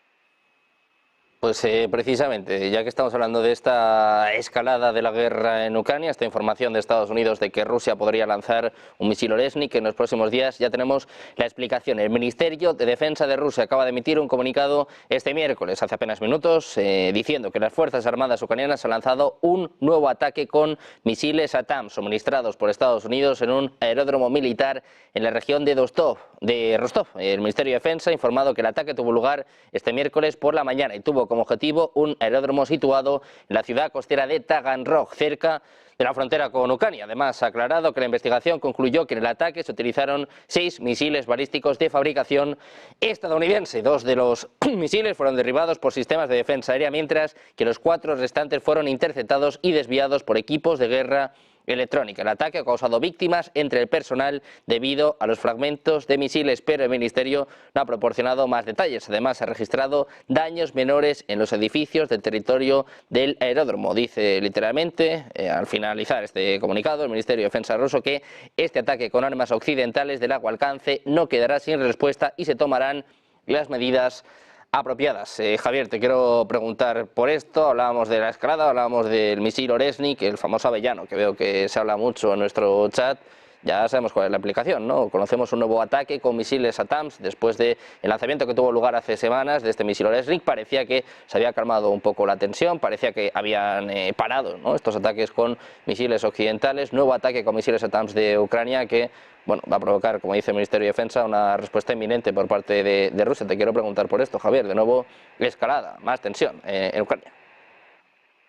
Pues precisamente, ya que estamos hablando de esta escalada de la guerra en Ucrania, esta información de Estados Unidos de que Rusia podría lanzar un misil Oresnik en los próximos días, ya tenemos la explicación. El Ministerio de Defensa de Rusia acaba de emitir un comunicado este miércoles, hace apenas minutos, diciendo que las Fuerzas Armadas ucranianas han lanzado un nuevo ataque con misiles ATACMS suministrados por Estados Unidos en un aeródromo militar en la región de Rostov. El Ministerio de Defensa ha informado que el ataque tuvo lugar este miércoles por la mañana y tuvo como objetivo un aeródromo situado en la ciudad costera de Taganrog, cerca de la frontera con Ucrania. Además, ha aclarado que la investigación concluyó que en el ataque se utilizaron 6 misiles balísticos de fabricación estadounidense. 2 de los misiles fueron derribados por sistemas de defensa aérea, mientras que los 4 restantes fueron interceptados y desviados por equipos de guerra electrónica. El ataque ha causado víctimas entre el personal debido a los fragmentos de misiles, pero el Ministerio no ha proporcionado más detalles. Además, ha registrado daños menores en los edificios del territorio del aeródromo. Dice literalmente, al finalizar este comunicado, el Ministerio de Defensa ruso que este ataque con armas occidentales de largo alcance no quedará sin respuesta y se tomarán las medidas apropiadas. Javier, te quiero preguntar por esto. Hablábamos de la escalada, hablábamos del misil Oresnik, el famoso avellano, que veo que se habla mucho en nuestro chat. Ya sabemos cuál es la aplicación, ¿no? Conocemos un nuevo ataque con misiles ATACMS después del lanzamiento que tuvo lugar hace semanas de este misil Oresnik. Parecía que se había calmado un poco la tensión, parecía que habían parado, ¿no?, estos ataques con misiles occidentales. Nuevo ataque con misiles ATACMS de Ucrania que, bueno, va a provocar, como dice el Ministerio de Defensa, una respuesta inminente por parte de Rusia. Te quiero preguntar por esto, Javier. De nuevo, escalada, más tensión en Ucrania.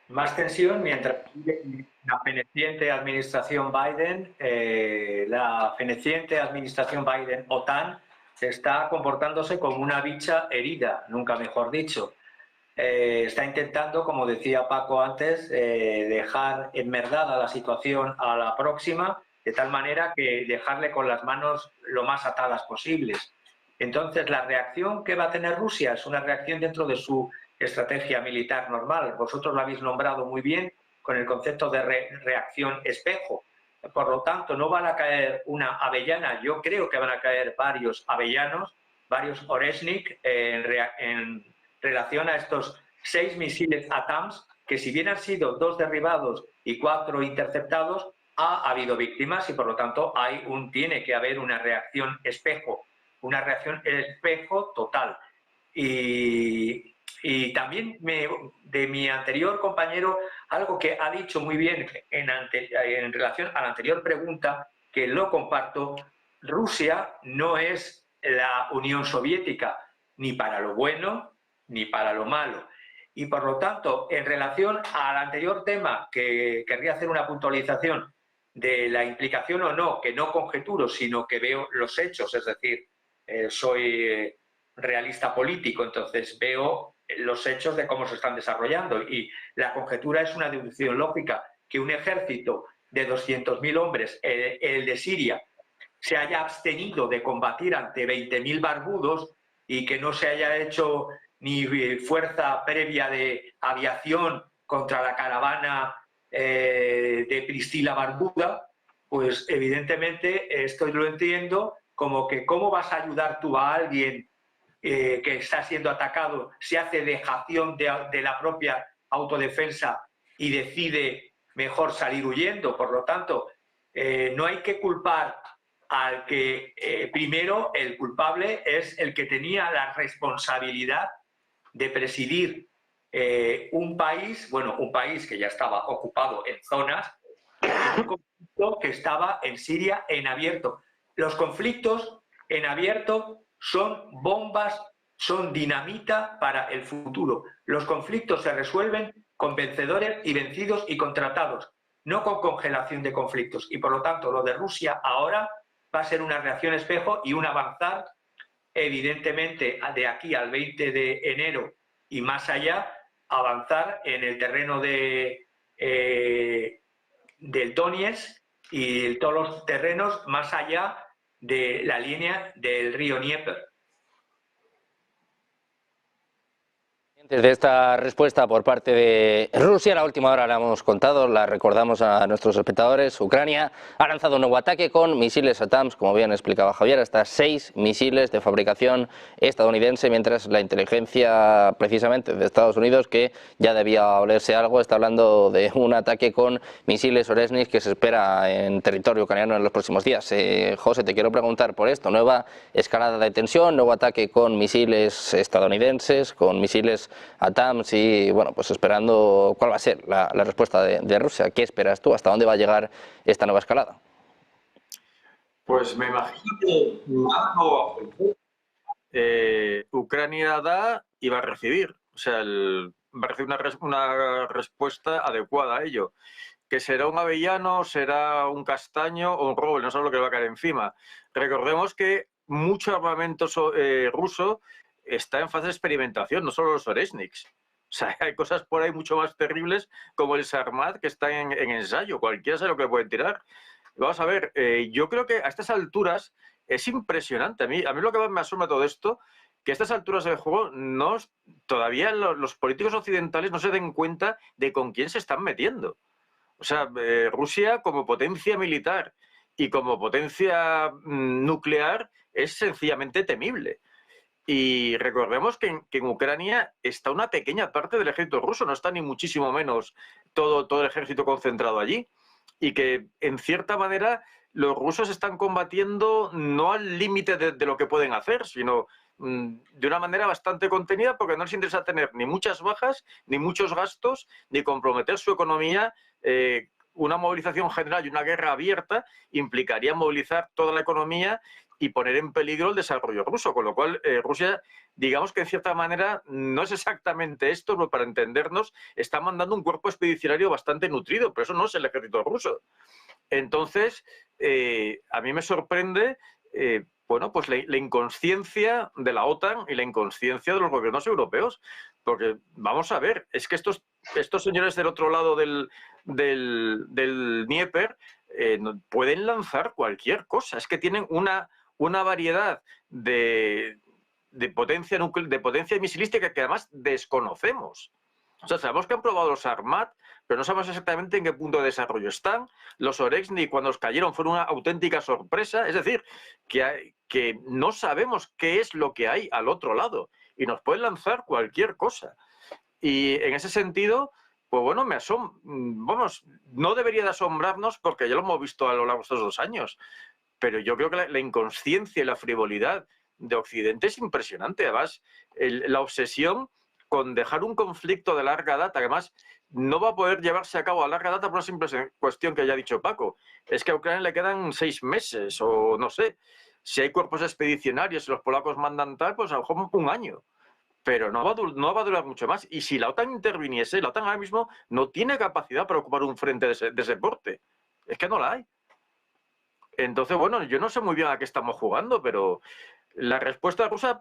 Más tensión mientras la feneciente administración Biden, OTAN, se está comportándose como una bicha herida, nunca mejor dicho. Está intentando, como decía Paco antes, dejar enmerdada la situación a la próxima, de tal manera que dejarle con las manos lo más atadas posibles. Entonces, la reacción que va a tener Rusia es una reacción dentro de su estrategia militar normal. Vosotros lo habéis nombrado muy bien con el concepto de reacción espejo. Por lo tanto, no van a caer una avellana, yo creo que van a caer varios avellanos, varios Oresnik en relación a estos 6 misiles ATACMS, que si bien han sido 2 derribados y 4 interceptados, ha habido víctimas y por lo tanto tiene que haber una reacción espejo total. Y también de mi anterior compañero, algo que ha dicho muy bien en relación a la anterior pregunta, que lo comparto: Rusia no es la Unión Soviética, ni para lo bueno ni para lo malo. Y por lo tanto, en relación al anterior tema, que querría hacer una puntualización de la implicación o no, que no conjeturo, sino que veo los hechos, es decir, soy realista político, entonces veo los hechos de cómo se están desarrollando, y la conjetura es una deducción lógica: que un ejército de 200.000 hombres, el de Siria, se haya abstenido de combatir ante 20.000 barbudos y que no se haya hecho ni fuerza previa de aviación contra la caravana de Priscila Barbuda, pues evidentemente esto lo entiendo como que cómo vas a ayudar tú a alguien que está siendo atacado, se hace dejación de la propia autodefensa y decide mejor salir huyendo. Por lo tanto, no hay que culpar al que primero el culpable es el que tenía la responsabilidad de presidir un país que ya estaba ocupado en zonas, un conflicto que estaba en Siria en abierto. Los conflictos en abierto son bombas, son dinamita para el futuro. Los conflictos se resuelven con vencedores y vencidos y contratados, no con congelación de conflictos. Y por lo tanto, lo de Rusia ahora va a ser una reacción espejo y un avanzar, evidentemente, de aquí al 20 de enero y más allá, avanzar en el terreno del Donetsk y todos los terrenos más allá de la línea del río Dnieper. De esta respuesta por parte de Rusia, a la última hora la hemos contado, la recordamos a nuestros espectadores. Ucrania ha lanzado un nuevo ataque con misiles ATACMS, como bien explicaba Javier, hasta 6 misiles de fabricación estadounidense, mientras la inteligencia precisamente de Estados Unidos, que ya debía olerse algo, está hablando de un ataque con misiles Oresnik que se espera en territorio ucraniano en los próximos días. José, te quiero preguntar por esto, nueva escalada de tensión, nuevo ataque con misiles estadounidenses, con misiles ATACMS y bueno, pues esperando cuál va a ser la respuesta de Rusia. ¿Qué esperas tú? ¿Hasta dónde va a llegar esta nueva escalada? Pues me imagino que algo Ucrania da y va a recibir. O sea, va a recibir una respuesta adecuada a ello. Que será un avellano, será un castaño o un roble, no sé lo que va a caer encima. Recordemos que mucho armamento ruso está en fase de experimentación, no solo los Oresniks. O sea, hay cosas por ahí mucho más terribles como el Sarmat que está en ensayo. Cualquiera sabe lo que puede tirar. Vamos a ver, yo creo que a estas alturas es impresionante. A mí lo que más me asombra todo esto, que a estas alturas del juego todavía los políticos occidentales no se den cuenta de con quién se están metiendo. O sea, Rusia como potencia militar y como potencia nuclear es sencillamente temible. Y recordemos que en Ucrania está una pequeña parte del ejército ruso, no está ni muchísimo menos todo el ejército concentrado allí. Y que, en cierta manera, los rusos están combatiendo no al límite de lo que pueden hacer, sino de una manera bastante contenida, porque no les interesa tener ni muchas bajas, ni muchos gastos, ni comprometer su economía. Una movilización general y una guerra abierta implicaría movilizar toda la economía y poner en peligro el desarrollo ruso, con lo cual Rusia, digamos que en cierta manera no es exactamente esto, pero para entendernos, está mandando un cuerpo expedicionario bastante nutrido, pero eso no es el ejército ruso. Entonces, a mí me sorprende bueno, pues la inconsciencia de la OTAN y la inconsciencia de los gobiernos europeos, porque vamos a ver, es que estos señores del otro lado del Dnieper pueden lanzar cualquier cosa, es que tienen una variedad de potencia misilística que además desconocemos. O sea, sabemos que han probado los Armat, pero no sabemos exactamente en qué punto de desarrollo están. Los Oresnik, cuando os cayeron, fueron una auténtica sorpresa. Es decir, que no sabemos qué es lo que hay al otro lado y nos pueden lanzar cualquier cosa. Y en ese sentido, pues bueno, vamos, no debería de asombrarnos porque ya lo hemos visto a lo largo de estos 2 años. Pero yo creo que la inconsciencia y la frivolidad de Occidente es impresionante. Además, la obsesión con dejar un conflicto de larga data, que además no va a poder llevarse a cabo a larga data por una simple cuestión que ya ha dicho Paco. Es que a Ucrania le quedan 6 meses o no sé. Si hay cuerpos expedicionarios y los polacos mandan tal, pues a lo mejor 1 año. Pero no va a durar mucho más. Y si la OTAN interviniese, la OTAN ahora mismo no tiene capacidad para ocupar un frente de ese porte. Es que no la hay. Entonces, bueno, yo no sé muy bien a qué estamos jugando, pero la respuesta rusa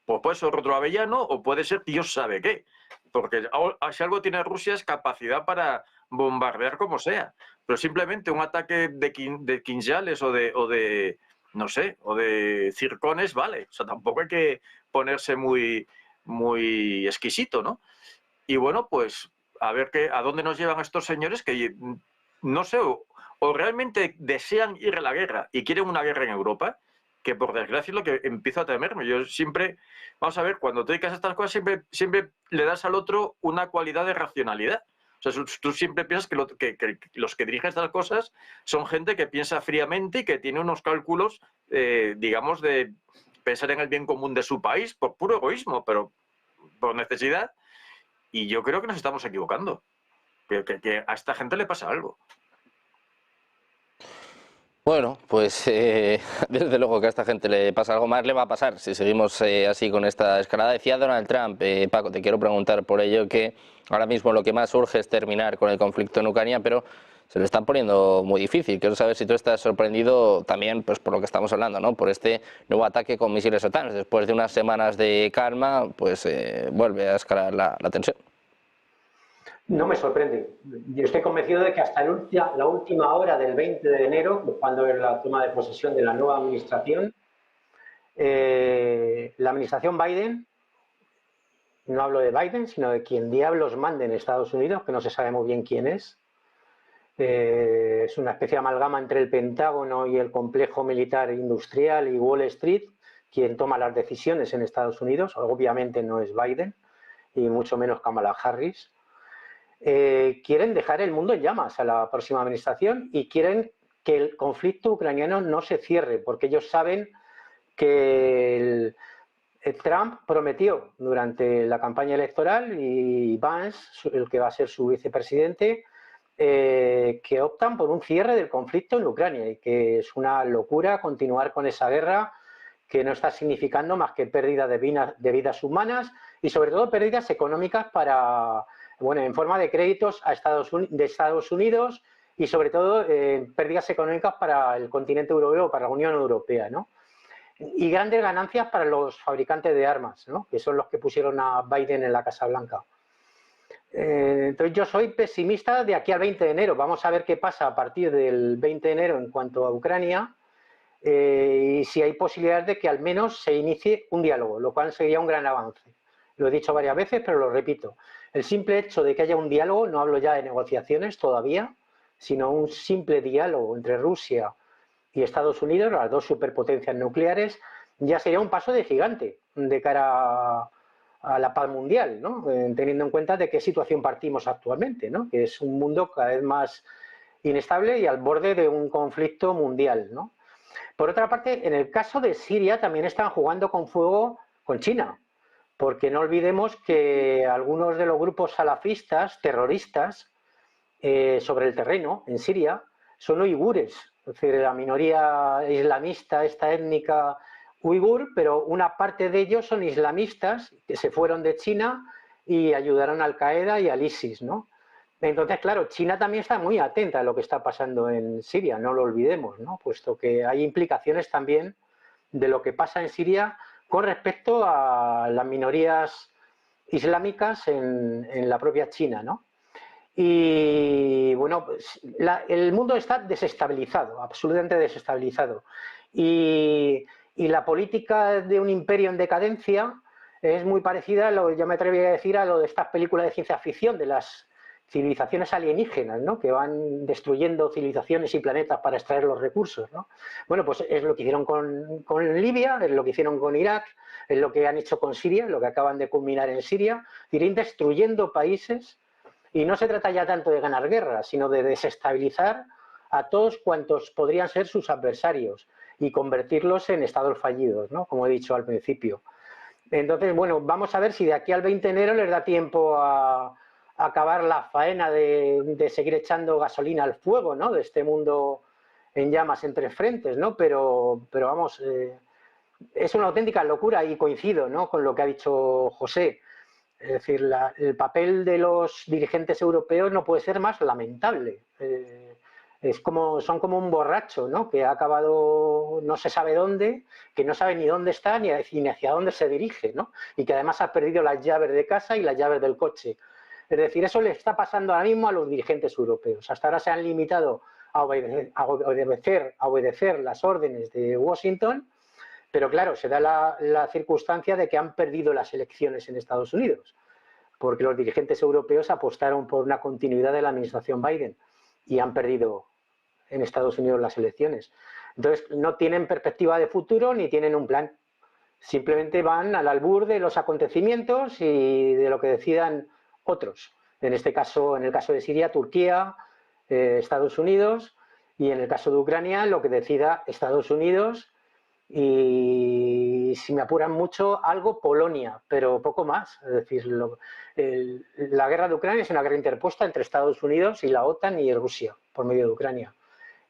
pues puede ser otro avellano o puede ser Dios sabe qué. Porque si algo tiene Rusia es capacidad para bombardear como sea. Pero simplemente un ataque de quinjales o de no sé, o de circones, vale. O sea, tampoco hay que ponerse muy exquisito, ¿no? Y bueno, pues a ver a dónde nos llevan estos señores que, no sé, o realmente desean ir a la guerra y quieren una guerra en Europa, que por desgracia es lo que empiezo a temerme. Yo siempre, vamos a ver, cuando te dedicas a estas cosas, siempre le das al otro una cualidad de racionalidad. O sea, tú siempre piensas que los que dirigen estas cosas son gente que piensa fríamente y que tiene unos cálculos, digamos, de pensar en el bien común de su país por puro egoísmo, pero por necesidad. Y yo creo que nos estamos equivocando. Que a esta gente le pasa algo. Bueno, pues desde luego que a esta gente le pasa algo más, le va a pasar si seguimos así con esta escalada. Decía Donald Trump, Paco, te quiero preguntar por ello, que ahora mismo lo que más urge es terminar con el conflicto en Ucrania, pero se lo están poniendo muy difícil. Quiero saber si tú estás sorprendido también pues por lo que estamos hablando, ¿no? Por este nuevo ataque con misiles OTAN. Después de unas semanas de calma, pues vuelve a escalar la tensión. No me sorprende. Yo estoy convencido de que hasta la última hora del 20 de enero, cuando es la toma de posesión de la nueva administración, la administración Biden, no hablo de Biden, sino de quien diablos mande en Estados Unidos, que no se sabe muy bien quién es una especie de amalgama entre el Pentágono y el complejo militar industrial y Wall Street, quien toma las decisiones en Estados Unidos. Obviamente no es Biden, y mucho menos Kamala Harris. Quieren dejar el mundo en llamas a la próxima administración y quieren que el conflicto ucraniano no se cierre, porque ellos saben que Trump prometió durante la campaña electoral, y Vance, el que va a ser su vicepresidente, que optan por un cierre del conflicto en Ucrania, y que es una locura continuar con esa guerra que no está significando más que pérdida de vidas humanas y sobre todo pérdidas económicas en forma de créditos de Estados Unidos y sobre todo pérdidas económicas para el continente europeo, para la Unión Europea, ¿no? Y grandes ganancias para los fabricantes de armas, ¿no? Que son los que pusieron a Biden en la Casa Blanca. Entonces yo soy pesimista de aquí al 20 de enero. Vamos a ver qué pasa a partir del 20 de enero en cuanto a Ucrania y si hay posibilidades de que al menos se inicie un diálogo, lo cual sería un gran avance. Lo he dicho varias veces, pero lo repito. El simple hecho de que haya un diálogo, no hablo ya de negociaciones todavía, sino un simple diálogo entre Rusia y Estados Unidos, las dos superpotencias nucleares, ya sería un paso de gigante de cara a la paz mundial, ¿no? Teniendo en cuenta de qué situación partimos actualmente, ¿no? Que es un mundo cada vez más inestable y al borde de un conflicto mundial, ¿no? Por otra parte, en el caso de Siria también están jugando con fuego con China, porque no olvidemos que algunos de los grupos salafistas, terroristas, sobre el terreno en Siria, son uigures, es decir, la minoría islamista, esta étnica uigur, pero una parte de ellos son islamistas que se fueron de China y ayudaron a Al-Qaeda y al ISIS, ¿no? Entonces, claro, China también está muy atenta a lo que está pasando en Siria, no lo olvidemos, ¿no? Puesto que hay implicaciones también de lo que pasa en Siria con respecto a las minorías islámicas en la propia China, ¿no? Y bueno, pues, el mundo está desestabilizado, absolutamente desestabilizado. Y la política de un imperio en decadencia es muy parecida, ya me atrevería a decir, a lo de estas películas de ciencia ficción, de las civilizaciones alienígenas, ¿no? Que van destruyendo civilizaciones y planetas para extraer los recursos, ¿no? Bueno, pues es lo que hicieron con Libia, es lo que hicieron con Irak, es lo que han hecho con Siria, lo que acaban de culminar en Siria, ir destruyendo países. Y no se trata ya tanto de ganar guerras, sino de desestabilizar a todos cuantos podrían ser sus adversarios y convertirlos en estados fallidos, ¿no? Como he dicho al principio. Entonces, bueno, vamos a ver si de aquí al 20 de enero les da tiempo a acabar la faena de seguir echando gasolina al fuego, ¿no? De este mundo en llamas en tres frentes, ¿no? Pero vamos, es una auténtica locura y coincido, ¿no? Con lo que ha dicho José. Es decir, el papel de los dirigentes europeos no puede ser más lamentable. Son como un borracho, ¿no? Que ha acabado no se sabe dónde, que no sabe ni dónde está ni hacia dónde se dirige, ¿no? Y que además ha perdido las llaves de casa y las llaves del coche. Es decir, eso le está pasando ahora mismo a los dirigentes europeos. Hasta ahora se han limitado a obedecer las órdenes de Washington, pero claro, se da la circunstancia de que han perdido las elecciones en Estados Unidos, porque los dirigentes europeos apostaron por una continuidad de la administración Biden y han perdido en Estados Unidos las elecciones. Entonces, no tienen perspectiva de futuro ni tienen un plan. Simplemente van al albur de los acontecimientos y de lo que decidan otros. En este caso, en el caso de Siria, Turquía, Estados Unidos, y en el caso de Ucrania, lo que decida Estados Unidos y, si me apuran mucho, algo Polonia, pero poco más. Es decir, la guerra de Ucrania es una guerra interpuesta entre Estados Unidos y la OTAN y Rusia por medio de Ucrania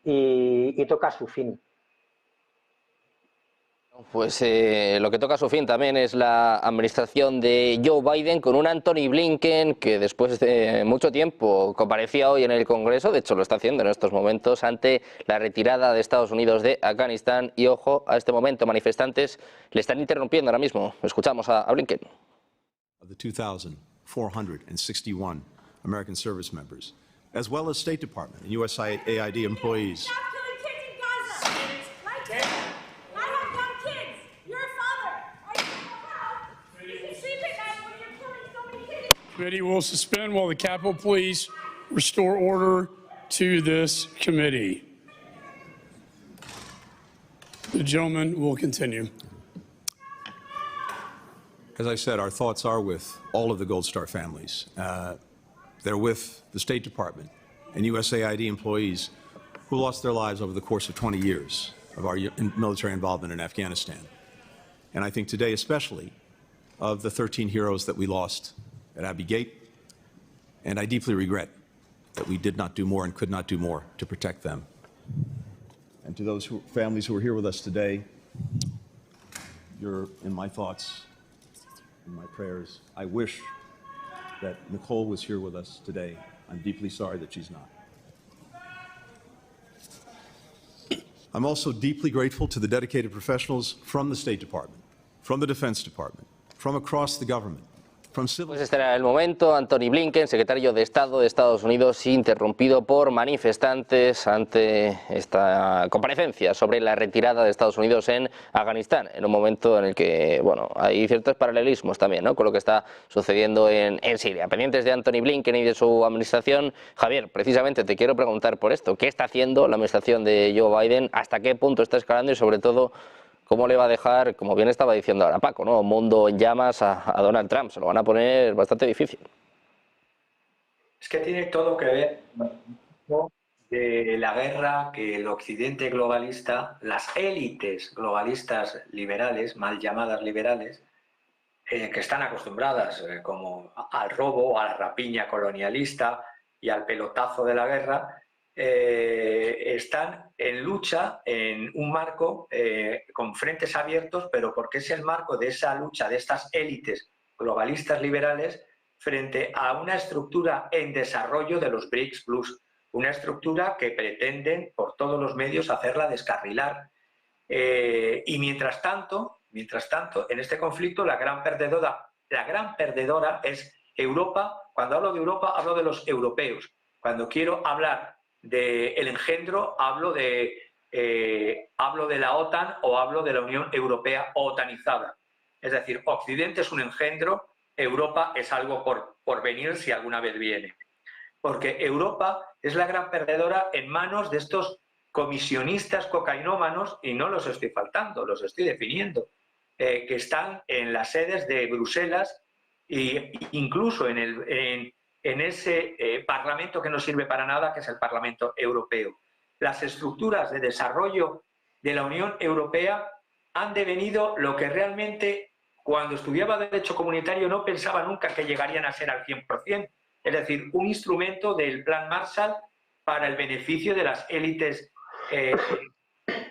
y toca su fin. Pues lo que toca a su fin también es la administración de Joe Biden, con un Anthony Blinken que después de mucho tiempo comparecía hoy en el Congreso, de hecho lo está haciendo en estos momentos, ante la retirada de Estados Unidos de Afganistán. Y ojo, a este momento manifestantes le están interrumpiendo ahora mismo. Escuchamos a Blinken. The 2,461 American service members, as well as State Department and USAID employees. Stop killing kids in Gaza! Like I have young kids. You're a father. I don't know how. You can sleep at night when you're killing so many kids. Committee will suspend while the Capitol Police restore order to this committee. The gentleman will continue. As I said, our thoughts are with all of the Gold Star families. They're with the State Department and USAID employees who lost their lives over the course of 20 years of our military involvement in Afghanistan. And I think today especially of the 13 heroes that we lost at Abbey Gate. And I deeply regret that we did not do more and could not do more to protect them. And to those families who are here with us today, you're in my thoughts, in my prayers. I wish that Nicole was here with us today. I'm deeply sorry that she's not. I'm also deeply grateful to the dedicated professionals from the State Department, from the Defense Department, from across the government. Pues este era el momento. Anthony Blinken, secretario de Estado de Estados Unidos, interrumpido por manifestantes ante esta comparecencia sobre la retirada de Estados Unidos en Afganistán, en un momento en el que, bueno, hay ciertos paralelismos también, ¿no?, con lo que está sucediendo en Siria. Pendientes de Anthony Blinken y de su administración, Javier, precisamente te quiero preguntar por esto. ¿Qué está haciendo la administración de Joe Biden? ¿Hasta qué punto está escalando? Y sobre todo, ¿cómo le va a dejar, como bien estaba diciendo ahora Paco, ¿no?, un mundo en llamas a Donald Trump? Se lo van a poner bastante difícil. Es que tiene todo que ver con la guerra que el occidente globalista, las élites globalistas liberales, mal llamadas liberales, que están acostumbradas como al robo, a la rapiña colonialista y al pelotazo de la guerra, están en lucha en un marco con frentes abiertos, pero porque es el marco de esa lucha de estas élites globalistas liberales frente a una estructura en desarrollo de los BRICS Plus, una estructura que pretenden por todos los medios hacerla descarrilar. Y mientras tanto, en este conflicto la gran perdedora es Europa. Cuando hablo de Europa hablo de los europeos. Cuando quiero hablar del engendro, hablo de la OTAN o hablo de la Unión Europea otanizada. Es decir, Occidente es un engendro, Europa es algo por venir si alguna vez viene. Porque Europa es la gran perdedora en manos de estos comisionistas cocainómanos, y no los estoy faltando, los estoy definiendo, que están en las sedes de Bruselas e incluso en ese Parlamento que no sirve para nada, que es el Parlamento Europeo. Las estructuras de desarrollo de la Unión Europea han devenido lo que realmente, cuando estudiaba Derecho Comunitario, no pensaba nunca que llegarían a ser al 100%. Es decir, un instrumento del Plan Marshall para el beneficio de las élites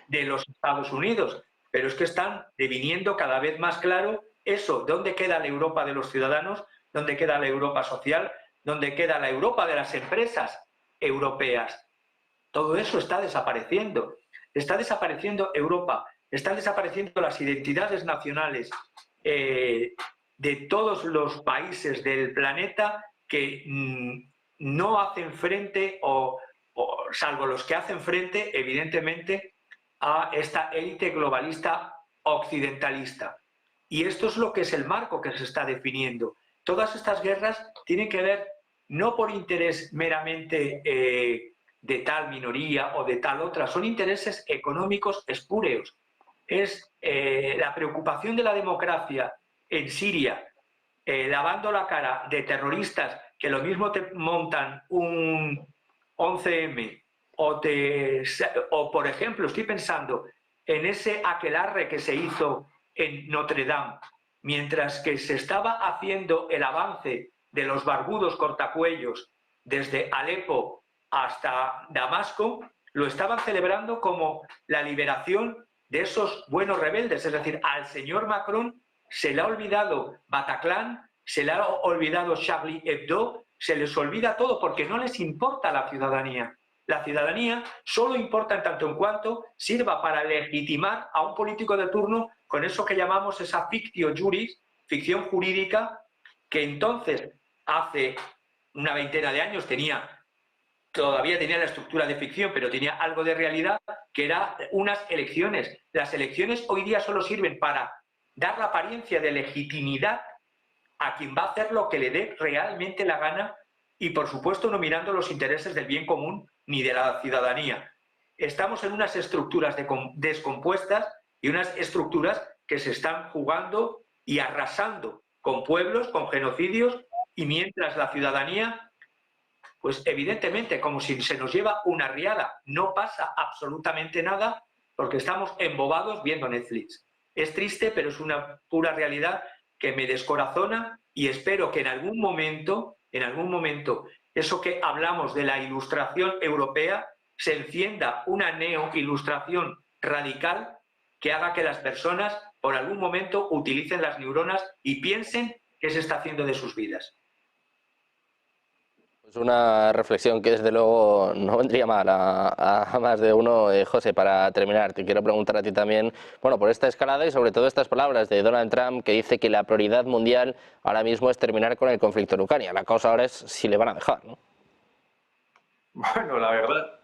de los Estados Unidos. Pero es que están deviniendo cada vez más claro eso. ¿Dónde queda la Europa de los ciudadanos? ¿Dónde queda la Europa social? ¿Dónde queda la Europa de las empresas europeas? Todo eso está desapareciendo. Está desapareciendo Europa, están desapareciendo las identidades nacionales de todos los países del planeta que no hacen frente, o salvo los que hacen frente, evidentemente, a esta élite globalista occidentalista. Y esto es lo que es el marco que se está definiendo. Todas estas guerras tienen que ver no por interés meramente de tal minoría o de tal otra, son intereses económicos espúreos. Es la preocupación de la democracia en Siria, lavando la cara de terroristas que lo mismo te montan un 11M o por ejemplo, estoy pensando en ese aquelarre que se hizo en Notre Dame, mientras que se estaba haciendo el avance de los barbudos cortacuellos desde Alepo hasta Damasco, lo estaban celebrando como la liberación de esos buenos rebeldes. Es decir, al señor Macron se le ha olvidado Bataclan, se le ha olvidado Charlie Hebdo, se les olvida todo porque no les importa la ciudadanía. La ciudadanía solo importa en tanto en cuanto sirva para legitimar a un político de turno con eso que llamamos esa fictio juris, ficción jurídica, que entonces hace una veintena de años todavía tenía la estructura de ficción, pero tenía algo de realidad, que era unas elecciones. Las elecciones hoy día solo sirven para dar la apariencia de legitimidad a quien va a hacer lo que le dé realmente la gana y, por supuesto, no mirando los intereses del bien común ni de la ciudadanía. Estamos en unas estructuras descompuestas y unas estructuras que se están jugando y arrasando con pueblos, con genocidios, y mientras la ciudadanía, pues evidentemente, como si se nos lleva una riada, no pasa absolutamente nada porque estamos embobados viendo Netflix. Es triste, pero es una pura realidad que me descorazona y espero que en algún momento, eso que hablamos de la ilustración europea, se encienda una neo-ilustración radical que haga que las personas por algún momento utilicen las neuronas y piensen qué se está haciendo de sus vidas. Pues una reflexión que desde luego no vendría mal a más de uno. José, para terminar, te quiero preguntar a ti también, bueno, por esta escalada y sobre todo estas palabras de Donald Trump, que dice que la prioridad mundial ahora mismo es terminar con el conflicto en Ucrania. La cosa ahora es si le van a dejar, ¿no? Bueno, la verdad,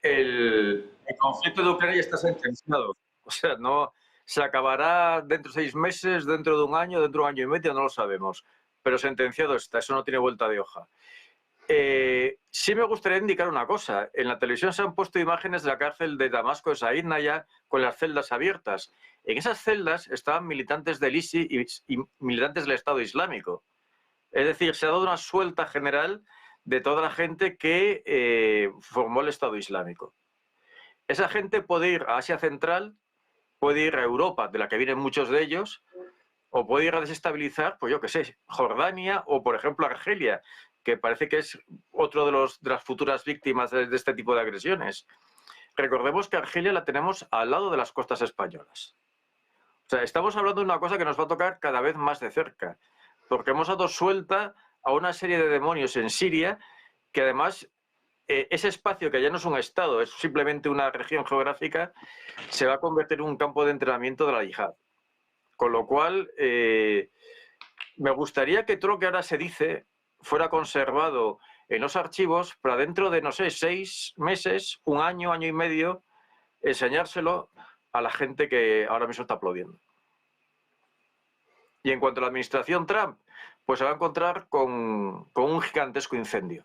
el conflicto de Ucrania está sentenciado. O sea, no se acabará dentro de 6 meses, dentro de un año y medio, no lo sabemos. Pero sentenciado está, eso no tiene vuelta de hoja. Sí me gustaría indicar una cosa. En la televisión se han puesto imágenes de la cárcel de Damasco de Said Naya con las celdas abiertas. En esas celdas estaban militantes del ISI y militantes del Estado Islámico. Es decir, se ha dado una suelta general de toda la gente que formó el Estado Islámico. Esa gente puede ir a Asia Central, puede ir a Europa, de la que vienen muchos de ellos, o puede ir a desestabilizar, pues yo qué sé, Jordania o, por ejemplo, Argelia, que parece que es otro de las futuras víctimas de este tipo de agresiones. Recordemos que Argelia la tenemos al lado de las costas españolas. O sea, estamos hablando de una cosa que nos va a tocar cada vez más de cerca, porque hemos dado suelta a una serie de demonios en Siria, que además ese espacio, que ya no es un estado, es simplemente una región geográfica, se va a convertir en un campo de entrenamiento de la yihad. Con lo cual, me gustaría que todo lo que ahora se dice fuera conservado en los archivos para dentro de, no sé, 6 meses, un año, año y medio, enseñárselo a la gente que ahora mismo está aplaudiendo. Y en cuanto a la administración Trump, pues se va a encontrar con un gigantesco incendio.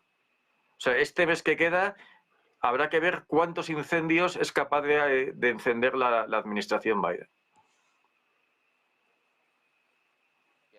O sea, este mes que queda habrá que ver cuántos incendios es capaz de encender la administración Biden.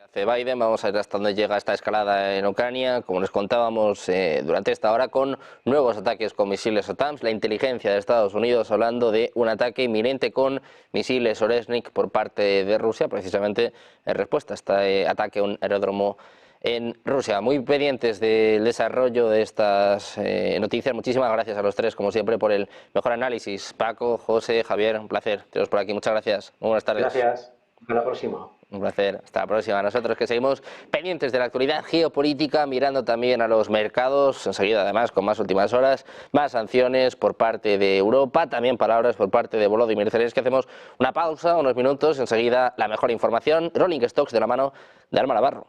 Hace Biden, vamos a ver hasta dónde llega esta escalada en Ucrania, como les contábamos durante esta hora, con nuevos ataques con misiles OTAMS, la inteligencia de Estados Unidos hablando de un ataque inminente con misiles Oresnik por parte de Rusia, precisamente en respuesta a este ataque a un aeródromo en Rusia. Muy pendientes del desarrollo de estas noticias. Muchísimas gracias a los tres, como siempre, por el mejor análisis. Paco, José, Javier, un placer teneros por aquí. Muchas gracias. Muy buenas tardes. Gracias. Hasta la próxima. Un placer. Hasta la próxima. Nosotros que seguimos pendientes de la actualidad geopolítica, mirando también a los mercados, enseguida además con más últimas horas, más sanciones por parte de Europa, también palabras por parte de Volodymyr Zelensky. Hacemos una pausa, unos minutos, enseguida la mejor información, Rolling Stocks de la mano de Alma Navarro.